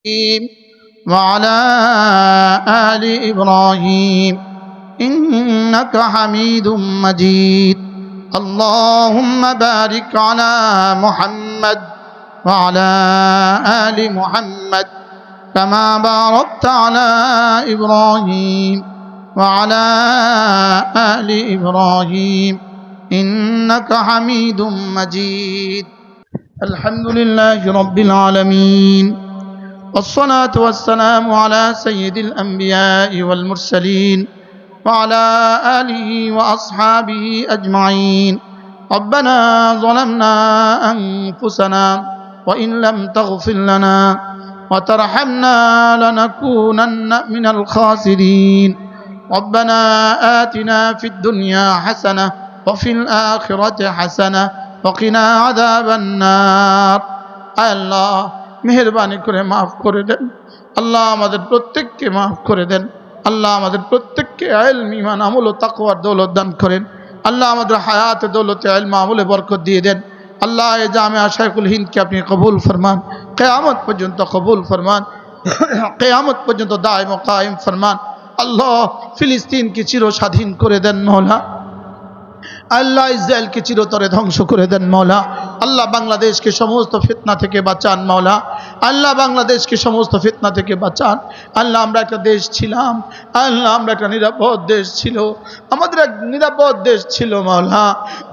وعلى آل إبراهيم إنك حميد مجيد اللهم بارك على محمد وعلى آل محمد كما باركت على إبراهيم وعلى آل إبراهيم إنك حميد مجيد الحمد لله رب العالمين والصلاة والسلام على سيد الأنبياء والمرسلين وعلى آله وأصحابه أجمعين ربنا ظلمنا أنفسنا وإن لم تغفر لنا وترحمنا لنكونن من الخاسرين ربنا آتنا في الدنيا حسنة وفي الآخرة حسنة وقنا عذاب النار الله মেহেরবানি করে মাফ করে দেন আল্লাহ আমাদের প্রত্যেককে মাফ করে দেন আল্লাহ আমাদের প্রত্যেককে ইলম ঈমান আমল ও তাকওয়ার দৌলত দান করেন আল্লাহ আমাদের হায়াতে দৌলতে ইলম আমলে বরকত দিয়ে দেন আল্লাহ এই জামিয়া শাইখুল হিন্দকে আপনি কবুল ফরমান কিয়ামত পর্যন্ত কবুল ফরমান কিয়ামত পর্যন্ত দায়েম ও কায়েম ফরমান আল্লাহ ফিলিস্তিনকে চির স্বাধীন করে দেন মওলা আল্লাহ ইসরায়েলকে চিরতরে ধ্বংস করে দেন মওলা আল্লাহ বাংলাদেশকে সমস্ত ফিতনা থেকে বাঁচান মওলা আল্লাহ বাংলাদেশকে সমস্ত ফিতনা থেকে বাঁচান আল্লাহ আমরা একটা দেশ ছিলাম আল্লাহ আমরা একটা নিরাপদ দেশ ছিল আমাদের এক নিরাপদ দেশ ছিল মওলা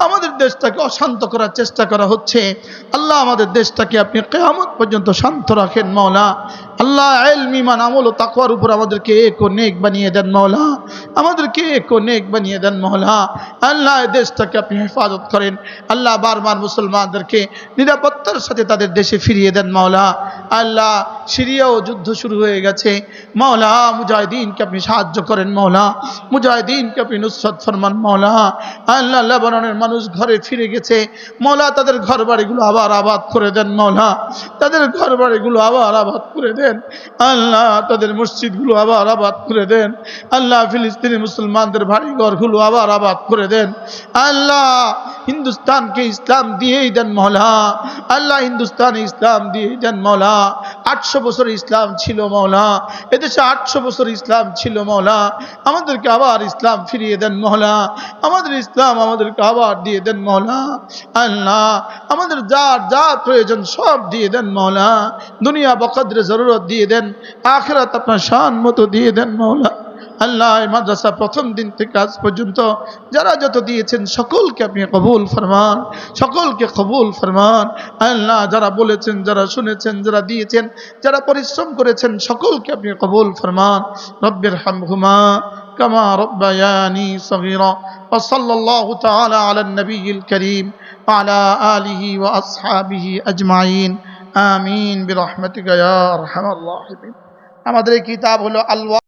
আমাদের দেশটাকে অশান্ত করার চেষ্টা করা হচ্ছে আল্লাহ আমাদের দেশটাকে আপনি কিয়ামত পর্যন্ত শান্ত রাখেন মওলা আল্লাহ ইলম ঈমান আমল ও তাকওয়ার উপর আমাদেরকে এক ও নেক বানিয়ে দেন মওলা আমাদেরকে এক ও নেক বানিয়ে দেন মওলা আল্লাহ দেশটাকে আপনি হেফাজত করেন আল্লাহ বারবার মুসলমানদেরকে নিরাপত্তার সাথে তাদের দেশে ফিরিয়ে দেন মওলা আল্লাহ সিরিয়াও যুদ্ধ শুরু হয়ে গেছে মওলা মুজাহিদিনকে আপনি সাহায্য করেন মওলা মুজাহিদিনকে আপনি নুসরত ফরমান মওলা আল্লাহ লেবাননের মানুষ ঘরে ফিরে গেছে মওলা তাদের ঘরবাড়িগুলো আবার আবাদ করে দেন মওলা তাদের ঘরবাড়িগুলো আবার আবাদ করে দেন আল্লাহ তাদের মসজিদগুলো আবার আবাদ করে দেন আল্লাহ ফিলিস্তিনি মুসলমানদের বাড়িঘরগুলো আবার আবাদ করে দেন আল্লাহ হিন্দুস্তানকে ইসলাম দিয়েই দেন মওলা আল্লাহ হিন্দুস্তানে ইসলাম দিয়েই দেন মওলা 800 বছর ইসলাম ছিল মওলা এদেশে 800 বছর ইসলাম ছিল মওলা আমাদেরকে আবার ইসলাম ফিরিয়ে দেন মওলা আমাদের ইসলাম আমাদেরকে আবার দিয়ে দেন মওলা আল্লাহ আমাদের যার যা প্রয়োজন সব দিয়ে দেন মওলা দুনিয়া বকদরে জরুরত দিয়ে দেন আখিরাত আপনার শান মতো দিয়ে দেন মওলা আল্লাহ মাদ্রাসা প্রথম দিন থেকে আজ পর্যন্ত যারা যত দিয়েছেন সকলকে আপনি কবুল ফরমান সকলকে কবুল ফরমান আল্লাহ যারা বলেছেন যারা শুনেছেন যারা দিয়েছেন যারা পরিশ্রম করেছেন সকলকে আপনি কবুল ফরমান রব্বির হামহুমা কামা রব্বায়ানি সগীরা ওয়া সাল্লাল্লাহু তাআলা আলা নবিয়িল কারীম ওয়া আলা আলিহি ওয়া আসহাবিহি আজমাইন আমিন বিরহমাতিকা ইয়া আরহামার রাহিমিন আমাদের এই কিতাব হলো আল